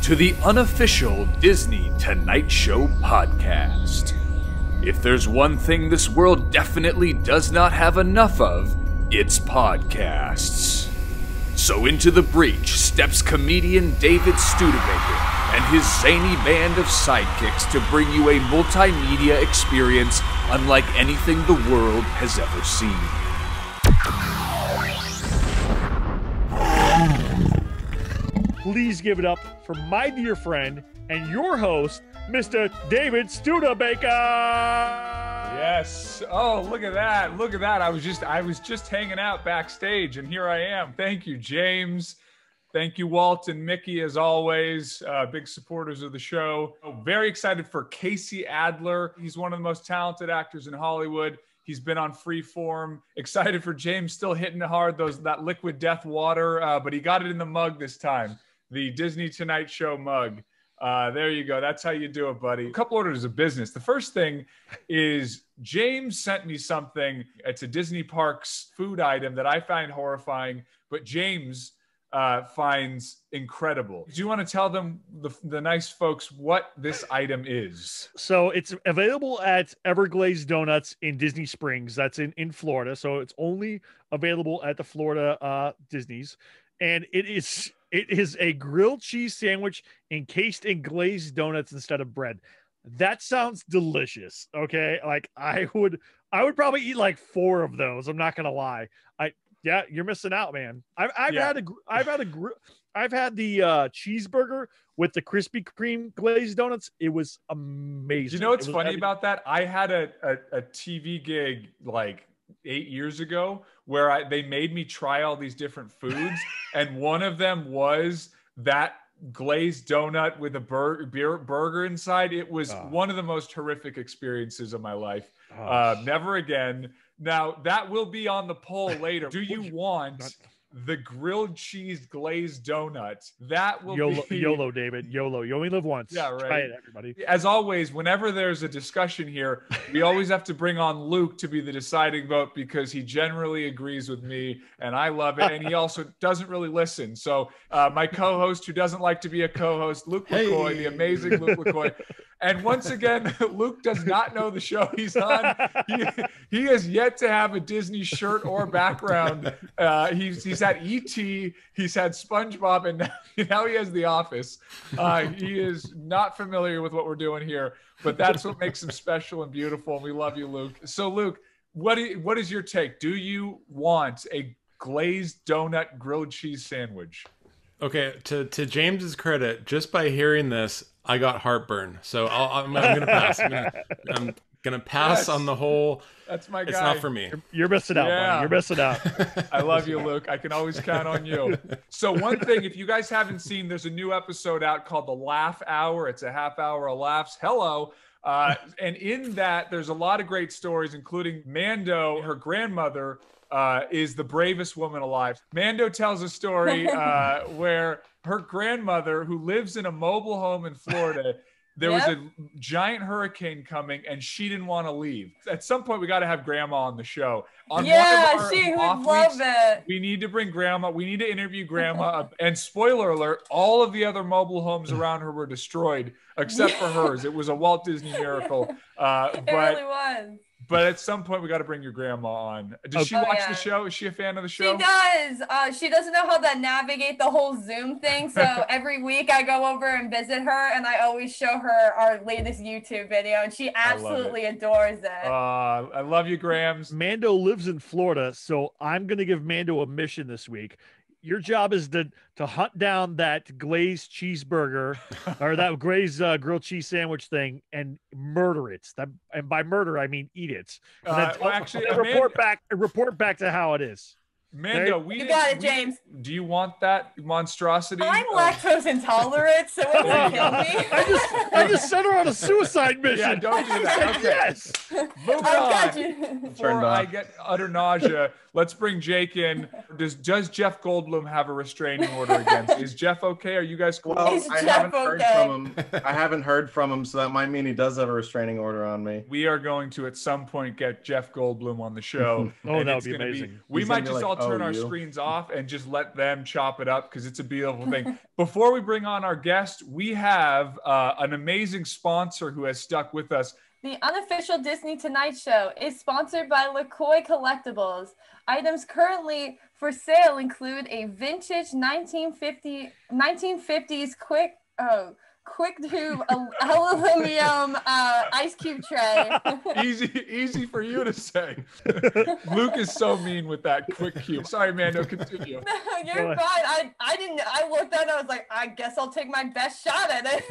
to the unofficial Disney Tonight Show podcast. If there's one thing this world definitely does not have enough of, it's podcasts. So into the breach steps comedian David Studebaker and his zany band of sidekicks to bring you a multimedia experience unlike anything the world has ever seen. Please give it up for my dear friend and your host, Mr. David Studebaker. Yes. Oh, look at that. Look at that. I was just hanging out backstage and here I am. Thank you, James. Thank you, Walt and Mickey, as always, big supporters of the show. Very excited for Casey Adler. He's one of the most talented actors in Hollywood. He's been on Freeform. Excited for James still hitting hard that liquid death water, but he got it in the mug this time. The Disney Tonight Show mug. There you go. That's how you do it, buddy. A couple orders of business. The first thing is James sent me something. It's a Disney Parks food item that I find horrifying, but James finds incredible. Do you want to tell them, the nice folks, what this item is? So it's available at Everglazed Donuts in Disney Springs. That's in Florida. So it's only available at the Florida Disney's. And it is a grilled cheese sandwich encased in glazed donuts instead of bread. That sounds delicious. Okay. Like I would probably eat like 4 of those. I'm not going to lie. Yeah, you're missing out, man. I've had the cheeseburger with the Krispy Kreme glazed donuts. It was amazing. You know what's funny about that? I had a TV gig like 8 years ago where they made me try all these different foods, and one of them was that glazed donut with a burger inside. It was one of the most horrific experiences of my life. Never again. Now, that will be on the poll later. Do you want the grilled cheese glazed donut? That will be... YOLO, David. YOLO. You only live once. Yeah, right. Try it, everybody. As always, whenever there's a discussion here, we always have to bring on Luke to be the deciding vote because he generally agrees with me, and I love it. And he also doesn't really listen. So my co-host, who doesn't like to be a co-host, Luke LaCoy, the amazing Luke LaCoy. And once again, Luke does not know the show he's on. He has yet to have a Disney shirt or background. He's had E.T., he's had SpongeBob, and now he has The Office. He is not familiar with what we're doing here, but that's what makes him special and beautiful, and we love you, Luke. So, Luke, what is your take? Do you want a glazed donut grilled cheese sandwich? Okay, to James's credit, just by hearing this, I got heartburn. So I'm going to pass. I'm going to pass on the whole. That's my guy. It's not for me. You're missing out, buddy. You're missing out. I love you, Luke. I can always count on you. So one thing, if you guys haven't seen, there's a new episode out called The Laugh Hour. It's a half hour of laughs. Hello. And in that, there's a lot of great stories, including Mando, her grandmother, is the bravest woman alive. Mando tells a story where her grandmother, who lives in a mobile home in Florida, there was a giant hurricane coming and she didn't want to leave. At some point, we got to have Grandma on the show. On she would love it. We need to bring Grandma. We need to interview Grandma. And spoiler alert, all of the other mobile homes around her were destroyed except for hers. It was a Walt Disney miracle. It really was. But at some point, we got to bring your grandma on. Does she watch the show? Is she a fan of the show? She does. She doesn't know how to navigate the whole Zoom thing. So every week I go over and visit her, and I always show her our latest YouTube video, and she absolutely adores it. I love you, Grams. Mando lives in Florida, so I'm going to give Mando a mission this week. Your job is to hunt down that glazed cheeseburger or that glazed grilled cheese sandwich thing and murder it. And by murder, I mean eat it. And then report back to how it is. Mando, you got it, James. Do you want that monstrosity? I'm lactose intolerant, so it won't kill me. I just sent her on a suicide mission. Yeah, don't do that. Okay. Yes. Move on. Before I get utter nausea, let's bring Jake in. Does Jeff Goldblum have a restraining order against? Is Jeff okay? Are you guys cool? Well, I haven't heard from him, so that might mean he does have a restraining order on me. We are going to at some point get Jeff Goldblum on the show. That would be amazing. We might just all turn our screens off and just let them chop it up because it's a beautiful thing. Before we bring on our guest, we have an amazing sponsor who has stuck with us. The unofficial Disney Tonight Show is sponsored by LaCroix Collectibles. Items currently for sale include a vintage 1950s quick tube aluminum ice cube tray. Easy for you to say. Luke is so mean with that quick cube. Sorry, Mando, continue. No, you're fine. I looked at it, I was like, I guess I'll take my best shot at it.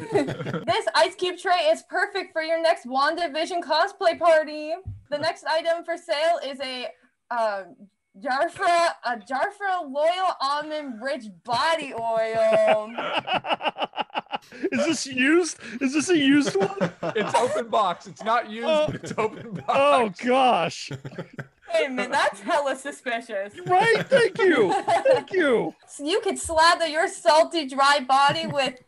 This ice cube tray is perfect for your next WandaVision cosplay party. The next item for sale is a Jafra Loyal Almond Rich Body Oil. Is this used? Is this a used one? It's open box. It's not used, but it's open box. Oh gosh. Wait a minute, that's hella suspicious. Right? Thank you. Thank you. So you could slather your salty, dry body with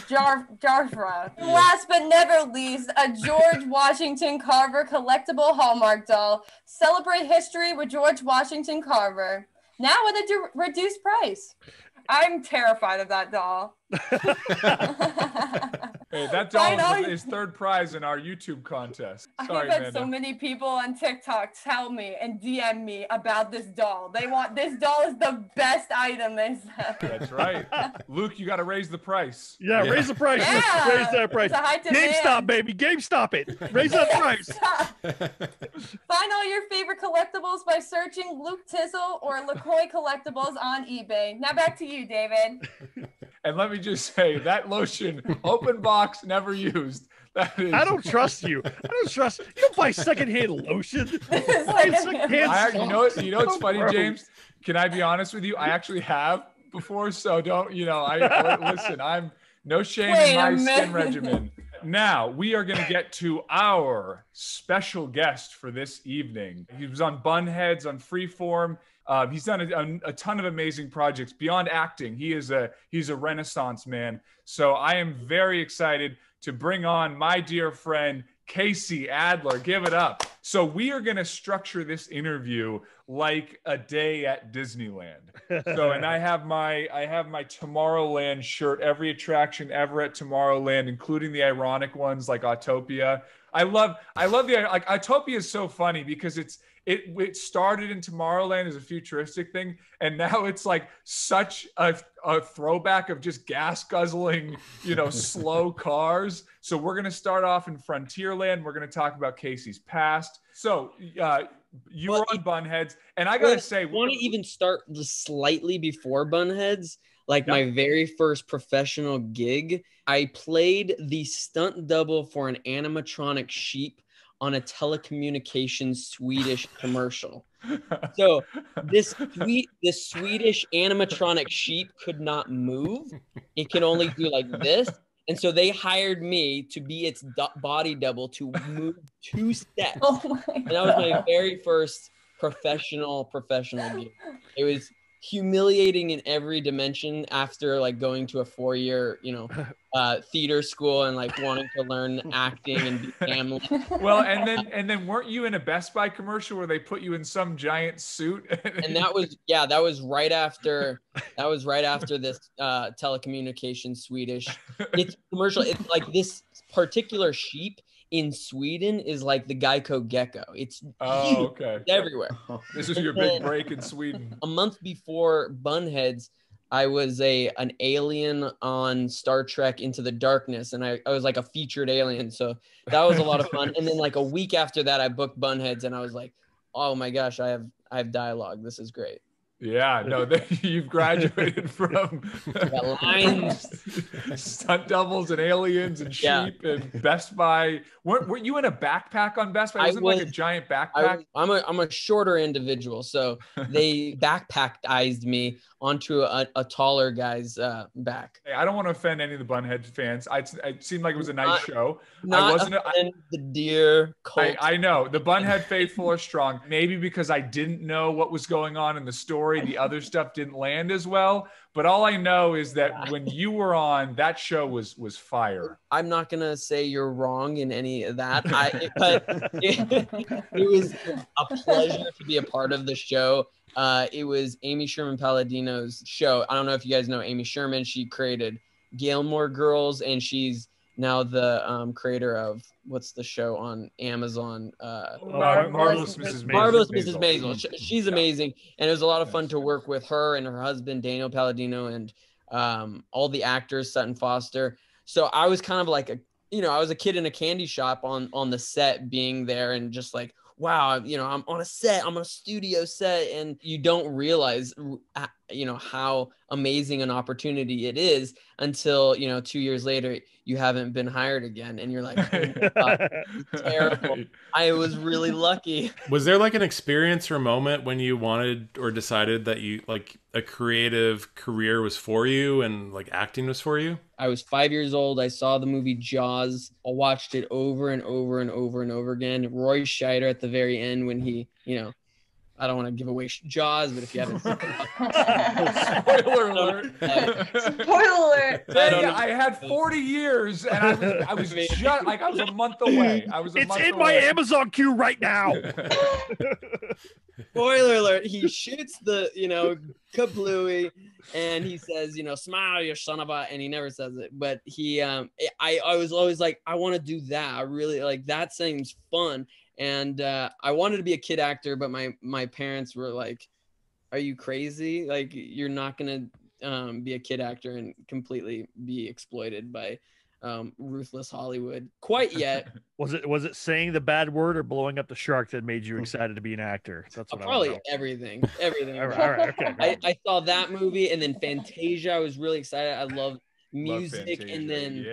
Jafra. Last but never least, a George Washington Carver collectible Hallmark doll. Celebrate history with George Washington Carver. Now at a reduced price. I'm terrified of that doll. Hey, that doll is third prize in our YouTube contest. Sorry, I've had so many people on TikTok tell me and DM me about this doll. This doll is the best item they said. That's right. Luke, you got to raise the price. Yeah, raise the price. Yeah. Raise that price. It's a high demand. GameStop, baby. GameStop it. Raise that price. Find all your favorite collectibles by searching Luke Tizzle or LaCroix Collectibles on eBay. Now back to you, David. And let me just say, that lotion, open box, never used. That is... I don't trust you. I don't trust. You don't buy secondhand lotion. You know what's funny, James? Can I be honest with you? I actually have before, so don't, listen, I'm no shame in my skin regimen. Now, we are going to get to our special guest for this evening. He was on Bunheads, on Freeform. He's done a ton of amazing projects beyond acting. He's a Renaissance man. So I am very excited to bring on my dear friend, Casey Adler. Give it up. So we are going to structure this interview like a day at Disneyland. So, and I have my Tomorrowland shirt, every attraction ever at Tomorrowland, including the ironic ones like Autopia. I love Autopia is so funny because it started in Tomorrowland as a futuristic thing, and now it's like such a throwback of just gas guzzling, slow cars. So we're gonna start off in Frontierland. We're gonna talk about Casey's past. So you were on Bunheads, and I gotta say, I want to even start just slightly before Bunheads. Like my very first professional gig, I played the stunt double for an animatronic sheep on a telecommunications Swedish commercial. So this Swedish animatronic sheep could not move. It could only do like this. And so they hired me to be its body double to move 2 steps. And that was my very first professional gig. It was humiliating in every dimension after like going to a 4-year theater school and like wanting to learn acting and be Hamlet. Well, and then weren't you in a Best Buy commercial where they put you in some giant suit? And that was right after this telecommunications Swedish it's commercial. It's like this particular sheep in Sweden is like the Geico gecko. It's okay. Everywhere. This is your big break in Sweden. A month before Bunheads, I was an alien on Star Trek Into the Darkness, and I was like a featured alien, so that was a lot of fun. And then like a week after that, I booked Bunheads, and I was like, oh my gosh, I have dialogue. This is great. Yeah, no, you've graduated from stunt doubles and aliens and sheep and Best Buy. Were you in a backpack on Best Buy? Was it like a giant backpack? I'm a shorter individual, so they backpacked me onto a taller guy's back. Hey, I don't want to offend any of the Bunhead fans. It seemed like it was a nice show. The dear cult. I know the Bunhead faithful are strong. Maybe because I didn't know what was going on in the story story. The other stuff didn't land as well. But all I know is that when you were on, that show was fire. I'm not gonna say you're wrong in any of that. But it was a pleasure to be a part of the show. It was Amy Sherman Palladino's show. I don't know if you guys know Amy Sherman. She created Gilmore Girls, and she's now the creator of what's the show on Amazon? Marvelous Mrs. Maisel. Marvelous Mrs. Maisel. She's amazing, and it was a lot of fun to work with her and her husband Daniel Palladino and all the actors, Sutton Foster. So I was kind of like I was a kid in a candy shop on the set, being there and just like, wow, I'm on a set, I'm on a studio set, and you don't realize, how amazing an opportunity it is until, 2 years later, you haven't been hired again. And you're like, oh God, terrible. I was really lucky. Was there like an experience or a moment when you wanted or decided that you like a creative career was for you and like acting was for you? I was 5 years old. I saw the movie Jaws. I watched it over and over and over and over again. Roy Scheider at the very end when he, I don't want to give away Jaws, but if you haven't seen it, Spoiler alert. Spoiler alert. I had 40 years and I was just like, I was a month away. It's in my Amazon queue right now. Spoiler alert. He shoots the, kablooey, and he says, smile, you son of a, and he never says it. But I was always like, I want to do that. I really like that. Seems fun. And I wanted to be a kid actor, but my parents were like, are you crazy? Like, you're not going to be a kid actor and completely be exploited by ruthless Hollywood quite yet. Was it saying the bad word or blowing up the shark that made you excited to be an actor? That's what probably everything. All right, okay. I saw that movie, and then Fantasia. I was really excited. I love music, and then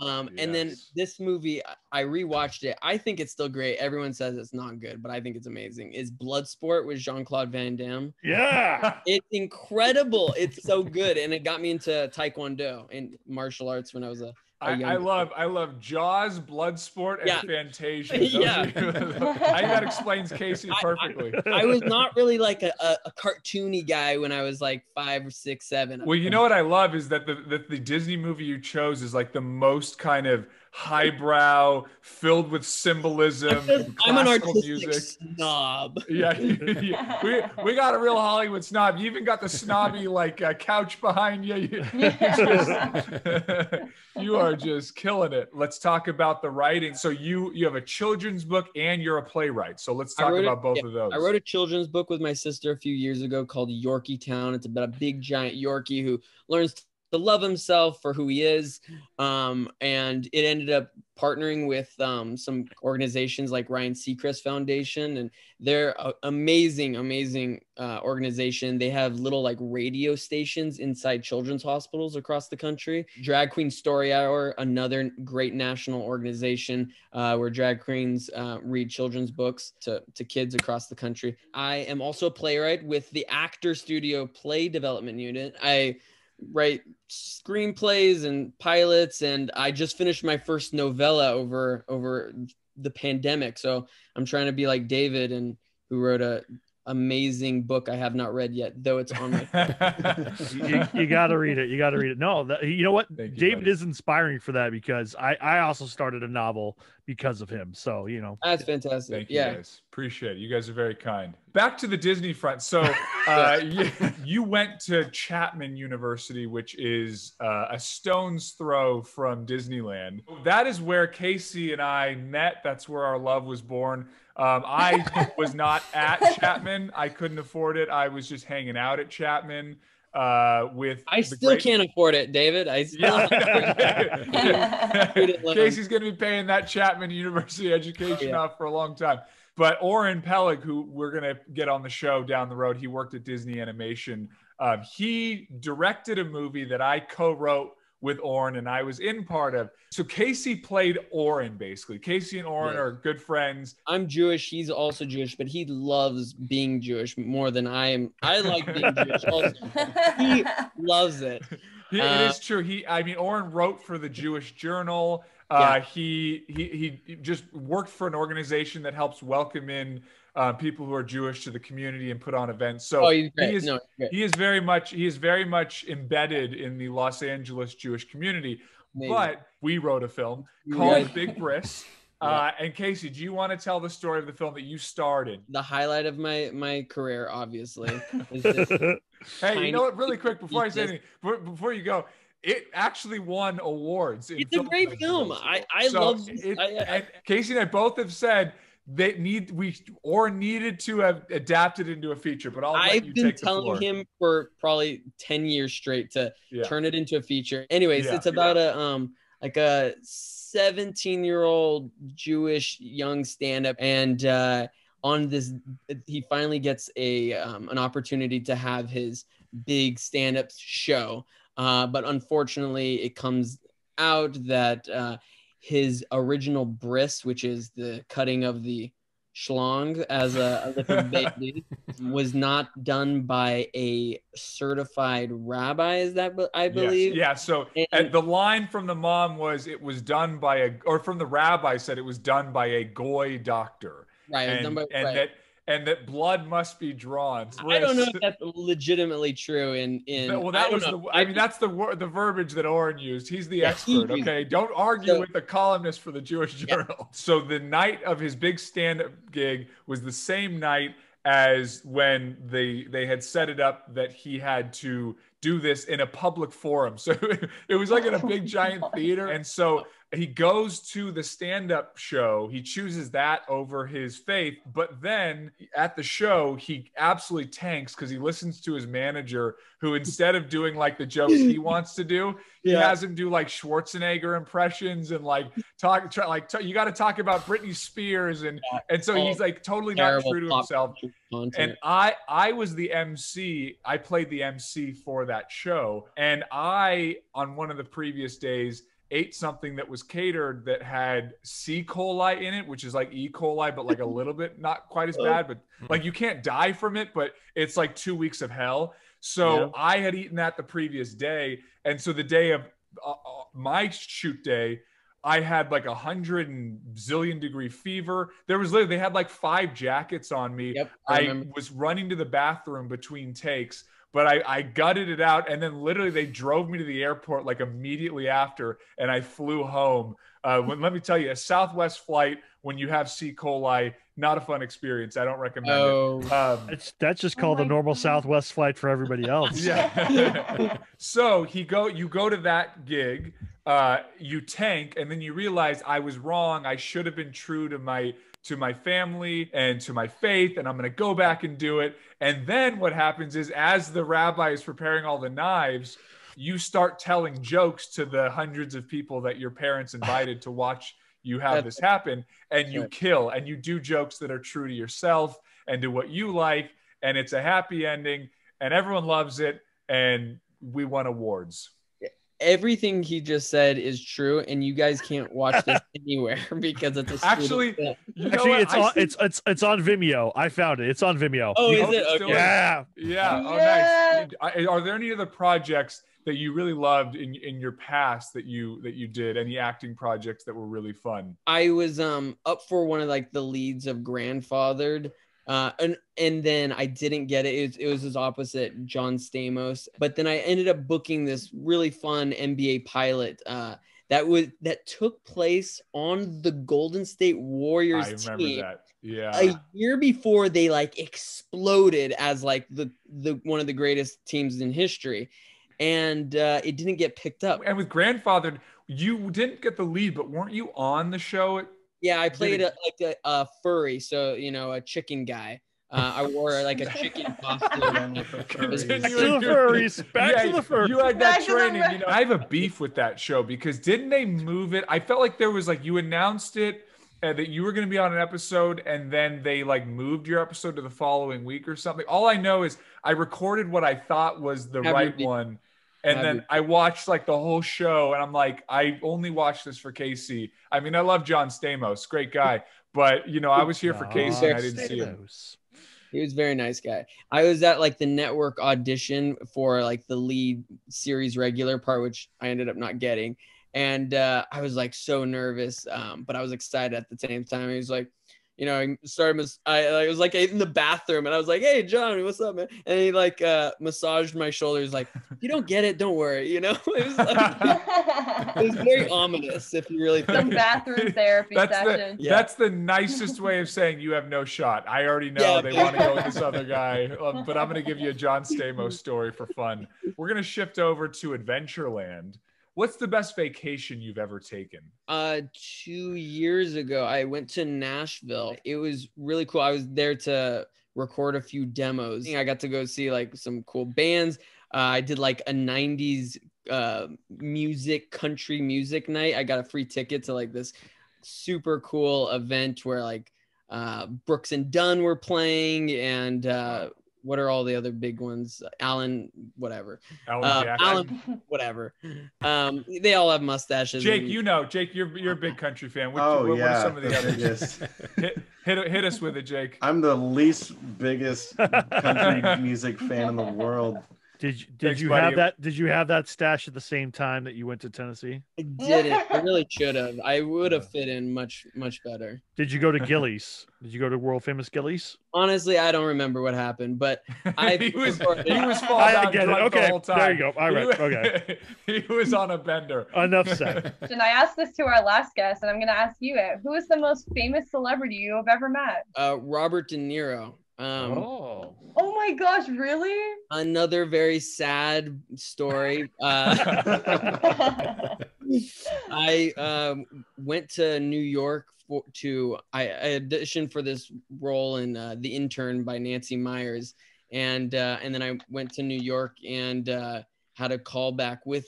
and then this movie, I rewatched it. I think it's still great. Everyone says it's not good, but I think it's amazing. Is Bloodsport with Jean-Claude Van Damme. Yeah, it's incredible. It's so good, and it got me into Taekwondo and martial arts when I was I love Jaws, Bloodsport, and Fantasia. That explains Casey perfectly. I was not really like a cartoony guy when I was like 5 or 6, 7. Well, you know what I love is that the Disney movie you chose is like the most kind of highbrow, filled with symbolism. I'm an artistic snob. Yeah, we got a real Hollywood snob. You even got the snobby like couch behind you. You are just killing it. Let's talk about the writing. So you have a children's book and you're a playwright. So let's talk about both of those. I wrote a children's book with my sister a few years ago called Yorkie Town. It's about a big giant Yorkie who learns to love himself for who he is. And it ended up partnering with some organizations like Ryan Seacrest Foundation, and they're an amazing organization. They have little like radio stations inside children's hospitals across the country. Drag Queen Story Hour, another great national organization where drag queens read children's books to kids across the country. I am also a playwright with the Actor Studio Play Development Unit. I write screenplays and pilots, and I just finished my first novella over the pandemic. So I'm trying to be like David, and who wrote a amazing book I have not read yet, though it's on my phone. You got to read it. You got to read it. No, you know what? David buddy. is inspiring for that, because I also started a novel because of him. So, That's fantastic. Thank you guys. Appreciate it. You guys are very kind. Back to the Disney front. So you went to Chapman University, which is a stone's throw from Disneyland. That is where Casey and I met. That's where our love was born. I was not at Chapman. I couldn't afford it. I was just hanging out at Chapman with. I still can't afford it, David. I still. Casey's going to be paying that Chapman University education off for a long time. But Oren Peleg, who we're going to get on the show down the road, he worked at Disney Animation. He directed a movie that I co-wrote with Oren and I was in part of. So Casey played Oren, basically. Casey and Oren are good friends. I'm Jewish. He's also Jewish, but he loves being Jewish more than I am. I like being Jewish also. He loves it. It is true. Oren wrote for the Jewish Journal. He just worked for an organization that helps welcome in people who are Jewish to the community and put on events. So Oh, he's great. he is No, he's great. he is very much embedded in the Los Angeles Jewish community. Amazing. But we wrote a film You called guys- Big Briss. Yeah. And Casey, do you want to tell the story of the film that you starred in? The highlight of my career, obviously. Is this Hey, tiny you know what? Really quick before I say pieces. anything, before you go, it actually won awards. in It's a film great festivals. film. I love this. And Casey and I both have said they needed to have adapted into a feature, but I'll let I've you been take the floor. telling him for probably 10 years straight to Yeah. turn it into a feature. Anyways, Yeah, it's about a 17-year-old Jewish young stand-up, and on this he finally gets an opportunity to have his big stand-up show. But unfortunately, it comes out that his original bris, which is the cutting of the schlong as a little baby, was not done by a certified rabbi. Is that I believe? Yes. Yeah. So And- the line from the mom was, it was done by from the rabbi said it was done by a goy doctor. Right. it was done by- right. that blood must be drawn. I don't know if that's legitimately true. Well, that was that's the verbiage that Oren used. He's the expert. he- Okay, don't argue So- with the columnist for the Jewish Journal. So the night of his big stand-up gig was the same night as when they had set it up that he had to do this in a public forum. So it was like in a big giant theater, and so he goes to the stand-up show. He chooses that over his faith, but then at the show, he absolutely tanks because he listens to his manager, who instead of doing like the jokes he wants to do, he has him do like Schwarzenegger impressions and like you got to talk about Britney Spears and so he's like totally not Terrible true to pop himself. culture content. And I was the MC. I played the MC for that show, and I on one of the previous days ate something that was catered that had C. coli in it, which is like E. coli, but like a little bit not quite as bad, but like you can't die from it, but it's like 2 weeks of hell. So I had eaten that the previous day. And so the day of my shoot day, I had like 100 and zillion degree fever. There was literally, they had like 5 jackets on me. Yep, I was running to the bathroom between takes, but I gutted it out, and then literally they drove me to the airport like immediately after, and I flew home. Let me tell you, a Southwest flight when you have C. coli, not a fun experience. I don't recommend it. That's just called the normal Southwest flight for everybody else. Yeah. So you go to that gig, you tank, and then you realize I was wrong. I should have been true to my family and to my faith, and I'm going to go back and do it. And then what happens is, as the rabbi is preparing all the knives, you start telling jokes to the hundreds of people that your parents invited to watch you have this happen, and you kill, and you do jokes that are true to yourself and to what you like, and it's a happy ending, and everyone loves it, and we won awards. Everything he just said is true, and you guys can't watch this anywhere because it's a Actually, you know Actually, what? it's on Vimeo. I found it. It's on Vimeo. Oh, is Oh, it? it's still- Okay. Yeah. Yeah. Oh, Yeah. nice. Are there any other projects that you really loved in your past that you did? Any acting projects that were really fun? I was up for one of like the leads of Grandfathered. And then I didn't get it. It was his opposite, John Stamos. But then I ended up booking this really fun NBA pilot that took place on the Golden State Warriors I remember team that. Yeah. a year before they like exploded as like the one of the greatest teams in history, and it didn't get picked up. And with Grandfathered, you didn't get the lead, but weren't you on the show? Yeah, I played it- a furry, so a chicken guy. I wore like a chicken costume. Back to the furries. Back to the furries. You had Back that to the training. furries. I have a beef with that show because didn't they move it? I felt like there was like, you announced it that you were going to be on an episode, and then they like moved your episode to the following week or something. All I know is I recorded what I thought was the right one. And then I watched like the whole show, and I'm like, I only watched this for Casey. I mean, I love John Stamos, great guy, but I was here for Casey and I didn't see him. He was a very nice guy. I was at like the network audition for like the lead series regular part, which I ended up not getting. And I was like so nervous, but I was excited at the same time. He was like, you know, I started, I was like in the bathroom and I was like, hey, John, what's up, man? And he like massaged my shoulders like, you don't get it, don't worry, you know? It was, like, it was very ominous if you really think Some bathroom therapy session. That's the nicest way of saying you have no shot. I already know they want to go with this other guy, but I'm going to give you a John Stamos story for fun. We're going to shift over to Adventureland. What's the best vacation you've ever taken? 2 years ago, I went to Nashville. It was really cool. I was there to record a few demos. I got to go see like some cool bands. I did like a 90s country music night. I got a free ticket to like this super cool event where like Brooks and Dunn were playing, and what are all the other big ones? Alan, whatever. Alan, whatever. They all have mustaches. Jake, Jake, you're a big country fan. What are some of the others? Hit us with it, Jake. I'm the least biggest country music fan in the world. Did you have that? Did you have that stash at the same time that you went to Tennessee? I didn't. I really should have. I would have fit in much better. Did you go to Gillies? Did you go to world famous Gillies? Honestly, I don't remember what happened, but he was falling down drunk the whole time. There you go. All right. Okay. He was on a bender. Enough said. And I asked this to our last guest, and I'm going to ask you it. Who is the most famous celebrity you have ever met? Robert De Niro. Oh my gosh, really? Another very sad story. I went to New York I auditioned for this role in The Intern by Nancy Meyers, and then I went to New York and had a call back with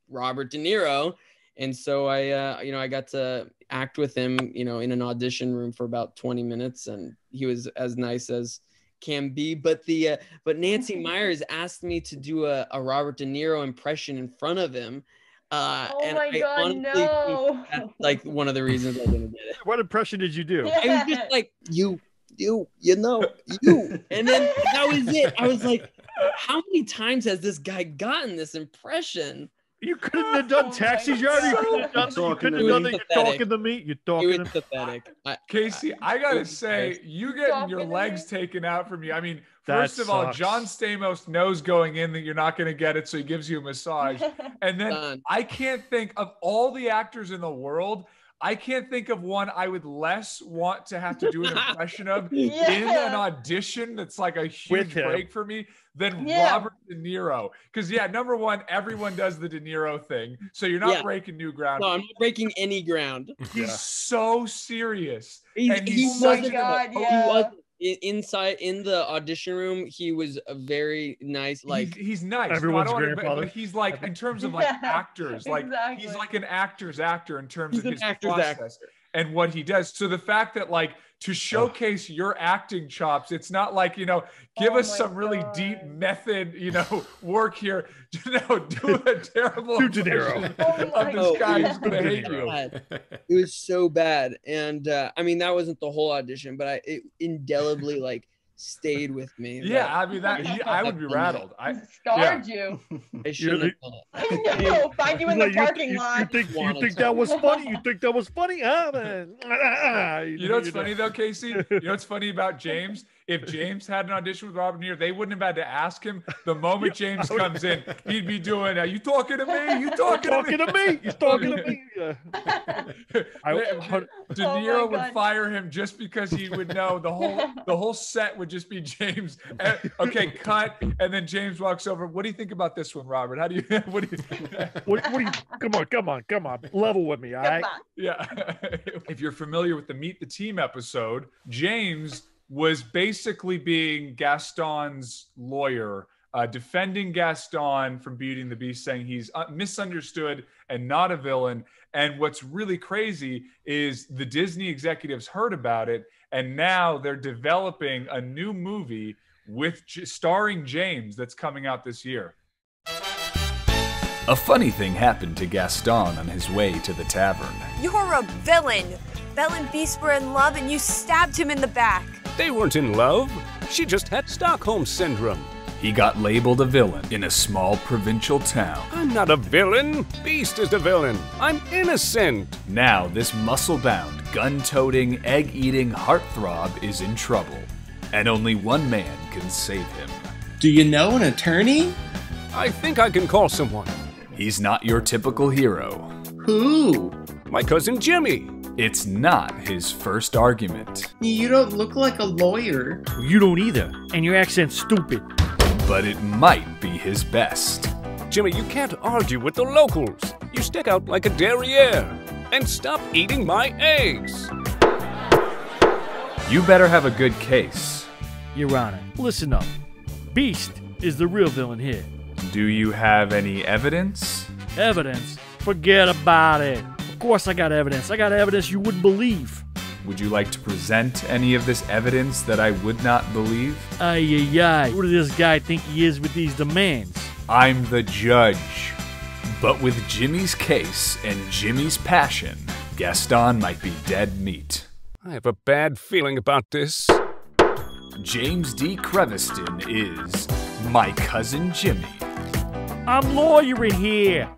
Robert De Niro, and so I got to act with him, in an audition room for about 20 minutes, and he was as nice as can be. But Nancy Meyers asked me to do a Robert De Niro impression in front of him. Oh my God, no! That's like one of the reasons I didn't get it. What impression did you do? I was just like, you, and then that was it. I was like, how many times has this guy gotten this impression? You couldn't have done Taxi Driver. You couldn't have done that. You're talking to me. You're talking to me. Pathetic. Casey, I gotta say, you getting your legs taken out from you. I mean, first of all, John Stamos knows going in that you're not going to get it, so he gives you a massage. And then I can't think of all the actors in the world. I can't think of one I would less want to have to do an impression of in an audition that's like a huge break for me than Robert De Niro. Because, number one, everyone does the De Niro thing. So you're not breaking new ground. No, I'm not breaking any ground. He's so serious. He wasn't. Inside in the audition room, he was a very nice, like he's nice. Everyone's grandfather. But he's like, in terms of like actors, like he's like an actor's actor in terms of his process and what he does. So the fact that like to showcase your acting chops, it's not like, give us some really deep method, work here. Do a terrible De Niro of this guy who's going to hate you. It was so bad. And I mean, that wasn't the whole audition, but it indelibly like stayed with me. Yeah, I mean, I would be rattled. Scarred you. I shouldn't have done it. I know. Find you in the parking lot. You think that was funny? You think that was funny? Huh, man? You know what's funny though, Casey? You know what's funny about James? If James had an audition with Robert De Niro, they wouldn't have had to ask him. The moment James comes in, he'd be doing, you talking to me? You talking to me? He's talking to me. De Niro would fire him just because he would know the whole set would just be James. Okay, cut. And then James walks over. What do you think about this one, Robert? How do you, what do you, come on. Level with me, all right? Yeah. If you're familiar with the Meet the Team episode, James was basically being Gaston's lawyer, defending Gaston from Beauty and the Beast, saying he's misunderstood and not a villain. And what's really crazy is the Disney executives heard about it, and now they're developing a new movie starring James that's coming out this year. A funny thing happened to Gaston on his way to the tavern. You're a villain. Belle and Beast were in love and you stabbed him in the back. They weren't in love. She just had Stockholm Syndrome. He got labeled a villain in a small provincial town. I'm not a villain. Beast is the villain. I'm innocent. Now this muscle-bound, gun-toting, egg-eating heartthrob is in trouble, and only one man can save him. Do you know an attorney? I think I can call someone. He's not your typical hero. Who? My cousin Jimmy. It's not his first argument. You don't look like a lawyer. You don't either, and your accent's stupid. But it might be his best. Jimmy, you can't argue with the locals. You stick out like a derriere. And stop eating my eggs. You better have a good case. Your Honor, listen up. Beast is the real villain here. Do you have any evidence? Evidence? Forget about it. Of course I got evidence. I got evidence you wouldn't believe. Would you like to present any of this evidence that I would not believe? Ay, ay, ay. Who does this guy think he is with these demands? I'm the judge. But with Jimmy's case and Jimmy's passion, Gaston might be dead meat. I have a bad feeling about this. James D. Creviston is my cousin Jimmy. I'm lawyering here.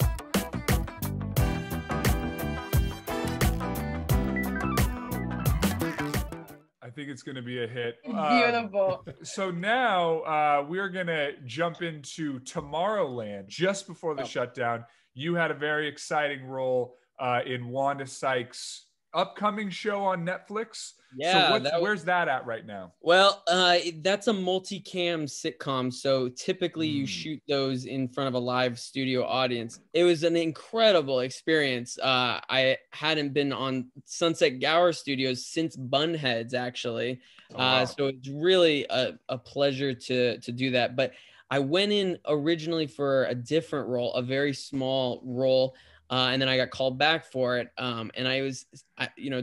I think it's going to be a hit. Beautiful. So now we're going to jump into Tomorrowland. Just before the shutdown, you had a very exciting role in Wanda Sykes' upcoming show on Netflix. Yeah. So where's that at right now? Well, that's a multicam sitcom. So typically you shoot those in front of a live studio audience. It was an incredible experience. I hadn't been on Sunset Gower Studios since Bunheads, actually. Oh, wow. So it's really a pleasure to do that. But I went in originally for a different role, a very small role. And then I got called back for it. And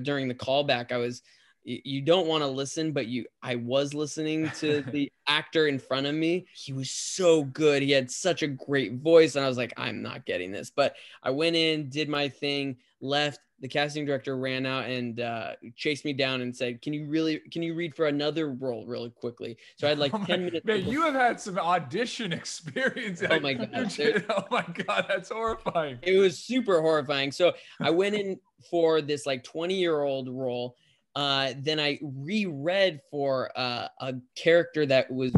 during the callback, you don't want to listen, but I was listening to the actor in front of me. He was so good. He had such a great voice. And I was like, I'm not getting this. But I went in, did my thing, left. The casting director ran out and chased me down and said, can you read for another role really quickly? So I had like 10 minutes. Man, you have had some audition experience. Oh my God. Oh my God, that's horrifying. It was super horrifying. So I went in for this like 20-year-old role. Then I reread for a character that was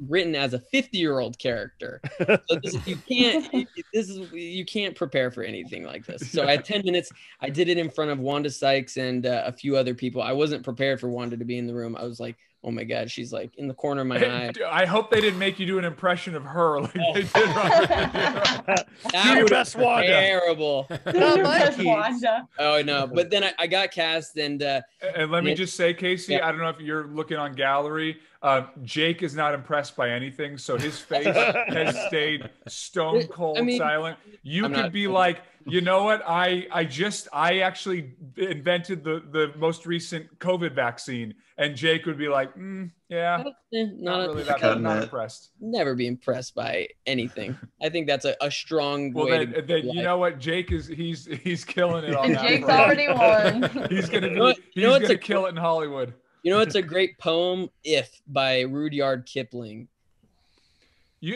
written as a 50-year-old character. So you can't prepare for anything like this. So I had 10 minutes. I did it in front of Wanda Sykes and a few other people. I wasn't prepared for Wanda to be in the room. I was like, oh my God, she's like in the corner of my eye. I hope they didn't make you do an impression of her like they did Robert De Niro. Do your best, Wanda. Terrible. Not like Wanda. Oh no, but then I got cast and let me just say, Casey, Yeah. I don't know if you're looking on gallery. Jake is not impressed by anything, so his face has stayed stone cold silent. You could be like, you know what? I actually invented the most recent COVID vaccine, and Jake would be like, yeah, not really not impressed. Never be impressed by anything. I think that's a strong way. Then you know what? Jake is he's killing it on And that. Jake's front. already won. He's gonna kill it in Hollywood. You know, it's a great poem, "If" by Rudyard Kipling.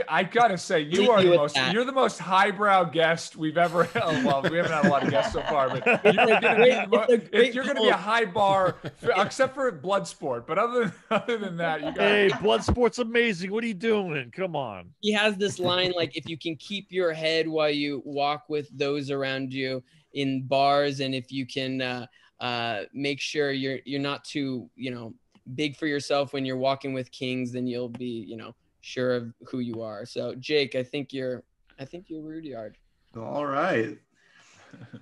I gotta say, you're the most highbrow guest we've ever had. Well, we haven't had a lot of guests so far, but you're gonna be a high bar, except for Bloodsport. But other than that, you got. Hey, Bloodsport's amazing. What are you doing? Come on. He has this line like, if you can keep your head while you walk with those around you in bars, and if you can make sure you're not too big for yourself when you're walking with kings, then you'll be sure of who you are. So Jake, I think you're Rudyard. All right.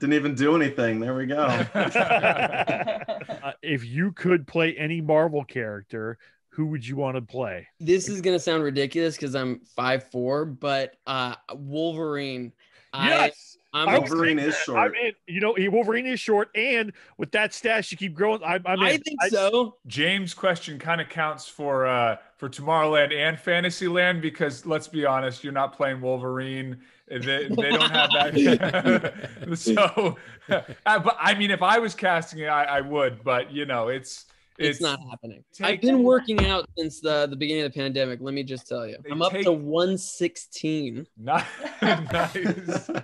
Didn't even do anything. There we go. If you could play any Marvel character, who would you want to play? This is gonna sound ridiculous because I'm 5'4", but Wolverine. Yes. Wolverine is short. Wolverine is short, and with that stash, you keep growing. I think so. James' question kind of counts for Tomorrowland and Fantasyland because let's be honest, you're not playing Wolverine. They don't have that. So, but I mean, if I was casting it, I would. But it's It's not happening. I've been working out since the beginning of the pandemic. Let me just tell you. I'm up to 116. Nice.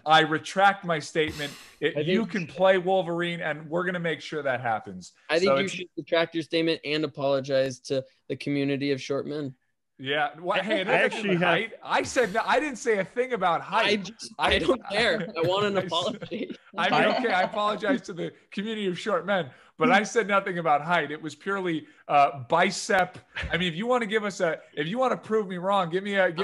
I retract my statement. You can play Wolverine, and we're going to make sure that happens. I think you should retract your statement and apologize to the community of short men. Yeah. Well, hey, I said no, I didn't say a thing about height. I don't care. I want an apology. I mean, okay, I apologize to the community of short men, but I said nothing about height. It was purely bicep. I mean, if you want to prove me wrong, give me a.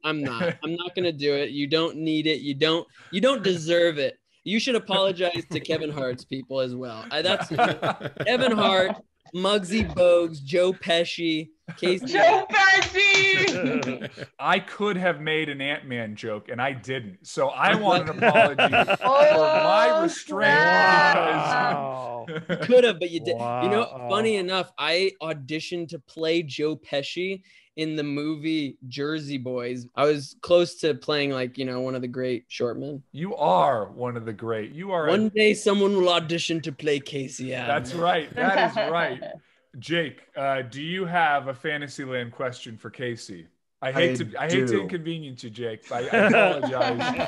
I'm not gonna do it. You don't need it. You don't deserve it. You should apologize to Kevin Hart's people as well. That's Kevin Hart, Muggsy Bogues, Joe Pesci, Casey. Joe Pesci! I could have made an Ant-Man joke, and I didn't. So I want an apology for my restraint. Wow. You could have, but you did. Wow. You know, funny enough, I auditioned to play Joe Pesci in the movie Jersey Boys. I was close to playing one of the great short men. You are one of the great. You are. One day someone will audition to play Casey Adams. That's right. That is right. Jake, do you have a Fantasyland question for Casey? I hate to inconvenience you, Jake. I apologize.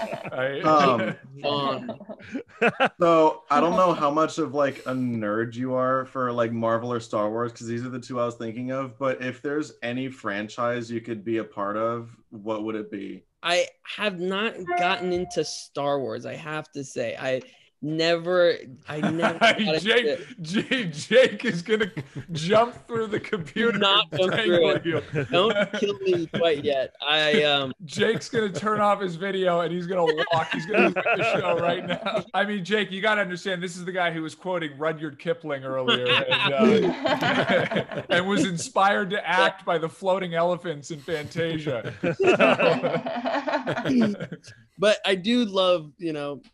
So I don't know how much of a nerd you are for Marvel or Star Wars, because these are the two I was thinking of. But if there's any franchise you could be a part of, what would it be? I have not gotten into Star Wars, I have to say. I never Jake is gonna jump through the computer. Not jump through it. Don't kill me quite yet. Jake's gonna turn off his video and he's gonna walk. He's gonna leave the show right now. I mean, Jake, you gotta understand, this is the guy who was quoting Rudyard Kipling earlier and was inspired to act by the floating elephants in Fantasia. But I do love,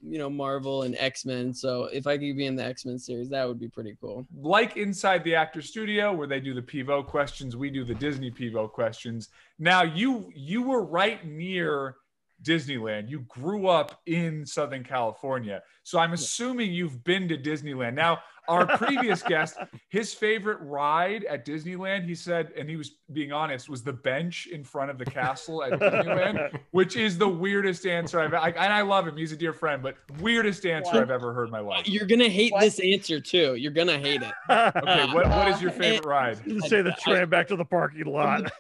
Marvel and X-Men. So if I could be in the X-Men series, that would be pretty cool. Like Inside the Actor Studio, where they do the Pivo questions, we do the Disney Pivo questions. Now, you were right near Disneyland. You grew up in Southern California. So I'm assuming you've been to Disneyland. Now, our previous guest, his favorite ride at Disneyland, he said, and he was being honest, was the bench in front of the castle at Disneyland, which is the weirdest answer and I love him. He's a dear friend, but weirdest answer I've ever heard in my life. You're going to hate this answer too. You're going to hate it. Okay, what is your favorite ride? Say the tram back to the parking lot.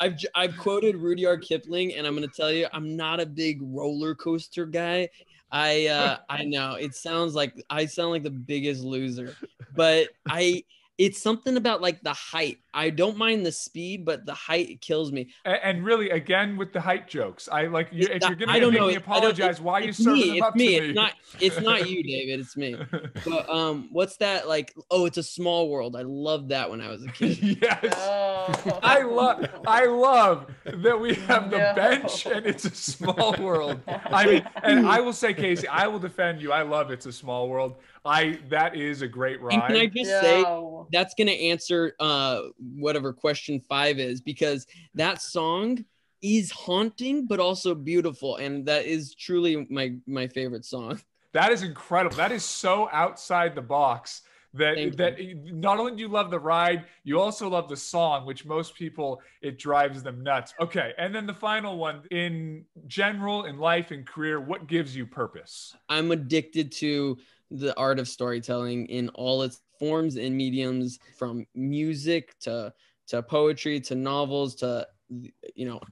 I've quoted Rudyard Kipling, and I'm going to tell you, I'm not a big roller coaster guy. I know it sounds like I sound like the biggest loser, but it's something about the height. I don't mind the speed, but the height kills me. And really, again, with the height jokes, if you're going to make me apologize, why are you serving them up to me? It's not you, David. It's me. But what's that Oh, It's a Small World. I loved that when I was a kid. Yes. Oh. I love that we have the bench and It's a Small World. I mean, and I will say, Casey, I will defend you. I love It's a Small World. That is a great ride. And can I just say that's going to answer whatever question 5 is, because that song is haunting but also beautiful, and that is truly my favorite song. That is incredible. That is so outside the box that not only do you love the ride, you also love the song, which most people, it drives them nuts. Okay, and then the final one, in general, in life and career, what gives you purpose? I'm addicted to the art of storytelling in all its forms and mediums, from music to poetry to novels to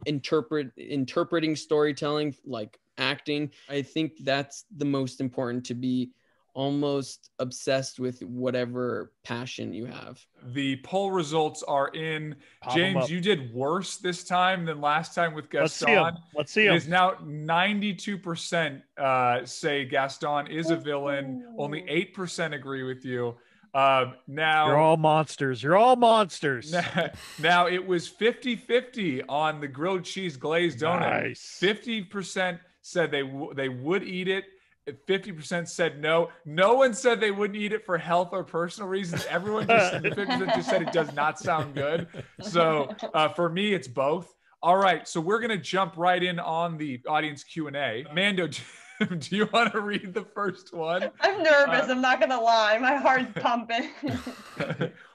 interpreting storytelling like acting. I think that's the most important, to be almost obsessed with whatever passion you have. The poll results are in. James, you did worse this time than last time with Gaston. Let's see him. It is now 92% say Gaston is a villain. Only 8% agree with you. Now you're all monsters. Now it was 50-50 on the grilled cheese glazed donut. Nice. 50% said they would eat it. 50% said no. No one said they wouldn't eat it for health or personal reasons. Everyone just 50% just said it does not sound good. So for me, it's both. All right, so we're gonna jump right in on the audience Q&A. Mando, Do you want to read the first one? I'm nervous. I'm not gonna lie. My heart's pumping.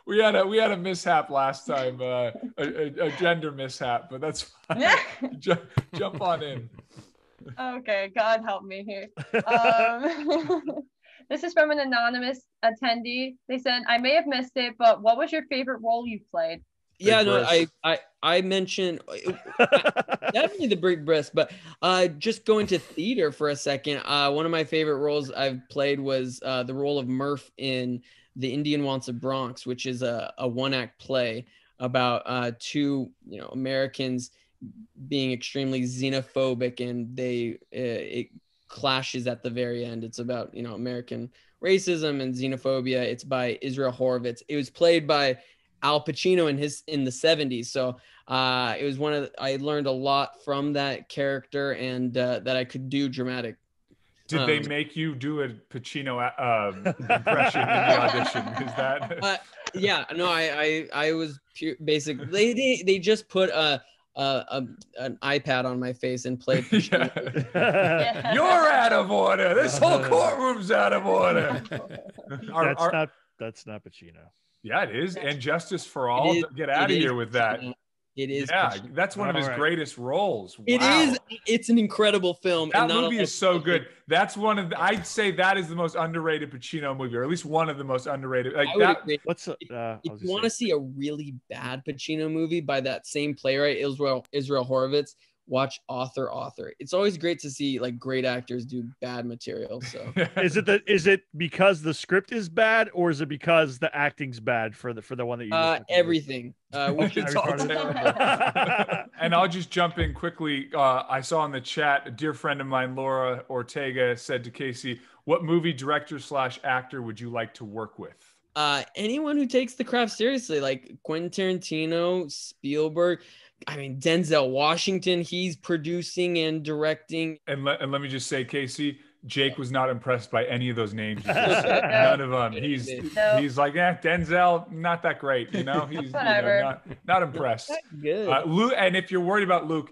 We had a mishap last time, a gender mishap, but that's fine. Jump on in. Okay, God help me here. This is from an anonymous attendee. They said, "I may have missed it, but what was your favorite role you played?" Yeah, no, I mentioned definitely the big breast, but just going to theater for a second. One of my favorite roles I've played was the role of Murph in The Indian Wants a Bronx, which is a one-act play about two Americans being extremely xenophobic, and it clashes at the very end. It's about American racism and xenophobia. It's by Israel Horovitz. It was played by Al Pacino in the 70s. So it was I learned a lot from that character, and that I could do dramatic. Did they make you do a Pacino impression in the audition? Is that? Yeah, no, I was basically they just put an iPad on my face and played. Yeah. You're out of order. This whole courtroom's out of order. That's not Pacino. Yeah, it is. And Justice for All. Get out of here with that. It is. Yeah, that's one of his greatest roles. Wow. It is. It's an incredible film. That movie is so good. That's I'd say that is the most underrated Pacino movie, or at least one of the most underrated. Like that. If you want to see a really bad Pacino movie by that same playwright, Israel Horovitz, watch Author. It's always great to see like great actors do bad material. So is it because the script is bad, or is it because the acting's bad for the one that you everything? It's all terrible. And I'll just jump in quickly. I saw in the chat a dear friend of mine, Laura Ortega, said to Casey, "What movie director / actor would you like to work with?" Anyone who takes the craft seriously, like Quentin Tarantino, Spielberg. I mean, Denzel Washington, he's producing and directing. And let me just say, Casey, Jake was not impressed by any of those names. None of them. He's like, Denzel, not that great. He's not impressed. Good. Luke, and if you're worried about Luke,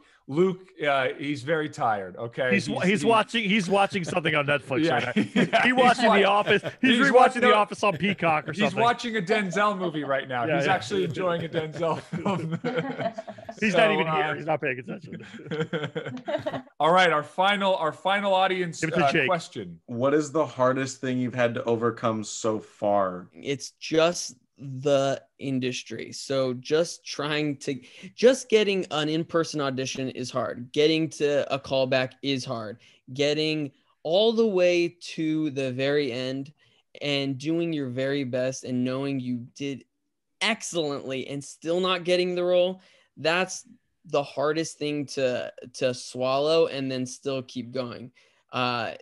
he's very tired. Okay, he's watching something on Netflix right now. Yeah, he's watching The Office. He's rewatching The Office on Peacock or something. He's watching a Denzel movie right now. He's actually enjoying a Denzel film. He's not even here. He's not paying attention. All right, our final audience question. What is the hardest thing you've had to overcome so far? It's just the industry. So just getting an in-person audition is hard. Getting to a callback is hard. Getting all the way to the very end and doing your very best and knowing you did excellently and still not getting the role, that's the hardest thing to swallow and then still keep going.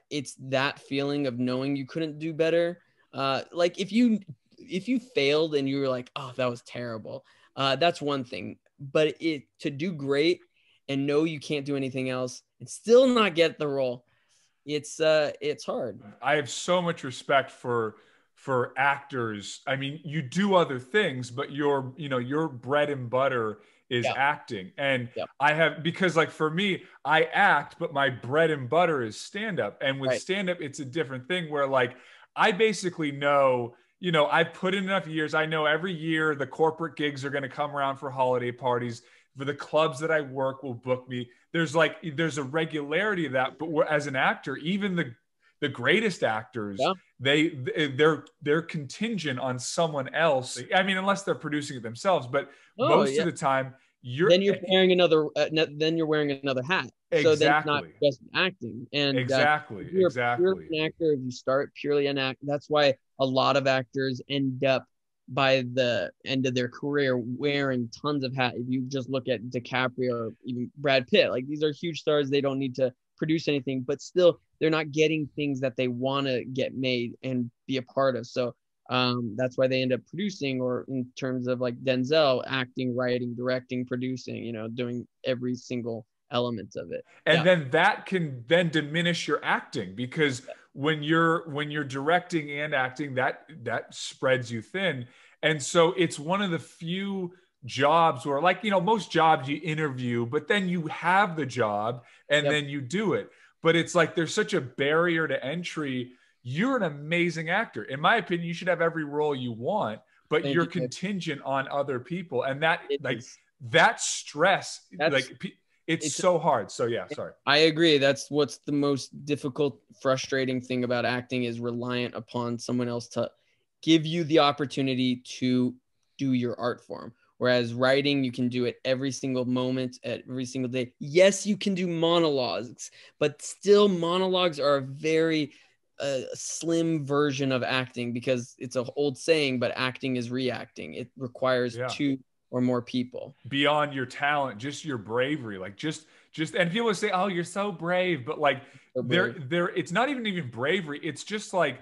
It's that feeling of knowing you couldn't do better. Like if you failed and you were like, oh, that was terrible, that's one thing. But to do great and know you can't do anything else and still not get the role, it's hard. I have so much respect for actors. I mean, you do other things, but your bread and butter is acting. And I have, because like for me, I act, but my bread and butter is stand-up. And with stand-up, it's a different thing where like, I basically know, I've put in enough years. I know every year the corporate gigs are going to come around for holiday parties. For the clubs that I work will book me. There's a regularity of that. But as an actor, even the greatest actors, they're contingent on someone else. I mean, unless they're producing it themselves, but most of the time then you're wearing another hat. Exactly. So then it's not just acting. And exactly. You're an actor. If you start purely an actor, that's why a lot of actors end up by the end of their career wearing tons of hats. If you just look at DiCaprio or even Brad Pitt, like these are huge stars. They don't need to produce anything, but still they're not getting things that they want to get made and be a part of. So that's why they end up producing, or in terms of like Denzel, acting, writing, directing, producing, doing every single element of it. And then that can then diminish your acting, because when you're directing and acting, that spreads you thin. And so it's one of the few jobs where, like, most jobs you interview, but then you have the job and then you do it. but it's like there's such a barrier to entry. You're an amazing actor. In my opinion, you should have every role you want, but you're contingent on other people. And that that stress, it's so hard. So yeah, sorry. I agree. That's what's the most difficult, frustrating thing about acting is reliant upon someone else to give you the opportunity to do your art form. Whereas writing, you can do it every single moment, at every single day. Yes, you can do monologues, but still monologues are a very slim version of acting, because it's an old saying, but acting is reacting. It requires two or more people. Beyond your talent, just your bravery, like just, and people say, oh, you're so brave, but like it's not even bravery. It's just like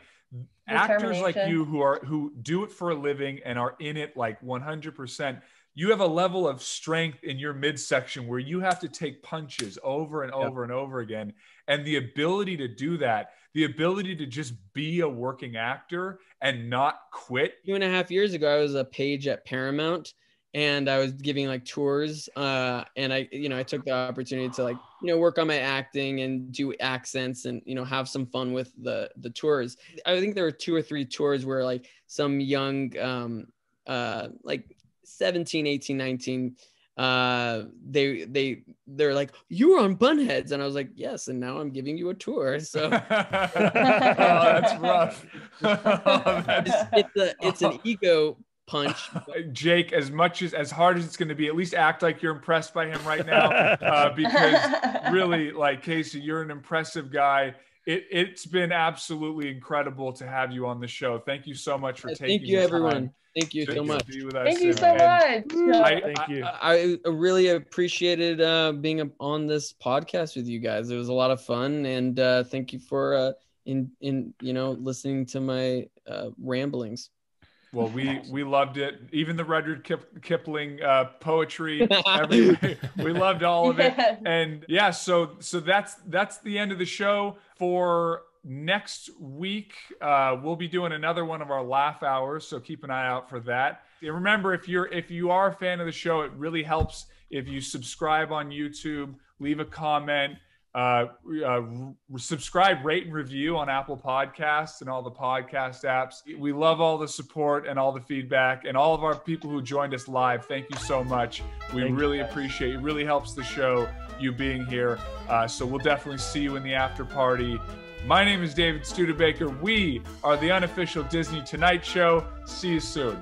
actors like you who do it for a living and are in it like 100%. You have a level of strength in your midsection where you have to take punches over and over and over again. And the ability to do that, the ability to just be a working actor and not quit. 2.5 years ago, I was a page at Paramount, and I was giving like tours, and I took the opportunity to work on my acting and do accents and, have some fun with the tours. I think there were 2 or 3 tours where like some young, like 17, 18, 19, they're like, you were on Bunheads. And I was like, yes. And now I'm giving you a tour. So that's rough. It's an ego punch. Jake, as hard as it's going to be, at least act like you're impressed by him right now, because really, like, Casey, you're an impressive guy. It's been absolutely incredible to have you on the show. Thank you so much for taking the everyone. Thank you so much. Thank you so much. Thank you. I really appreciated being on this podcast with you guys. It was a lot of fun, and thank you for listening to my ramblings. Well, we loved it. Even the Rudyard Kipling poetry, we loved all of it. And yeah, so that's the end of the show. For next week, we'll be doing another one of our laugh hours, so keep an eye out for that. And remember, if you are a fan of the show, it really helps if you subscribe on YouTube, leave a comment, subscribe, rate, and review on Apple Podcasts and all the podcast apps. We love all the support and all the feedback, and all of our people who joined us live. Thank you so much. We really appreciate it. It really helps the show, you being here. So we'll definitely see you in the after party. My name is David Studebaker. We are the unofficial Disney Tonight Show. See you soon.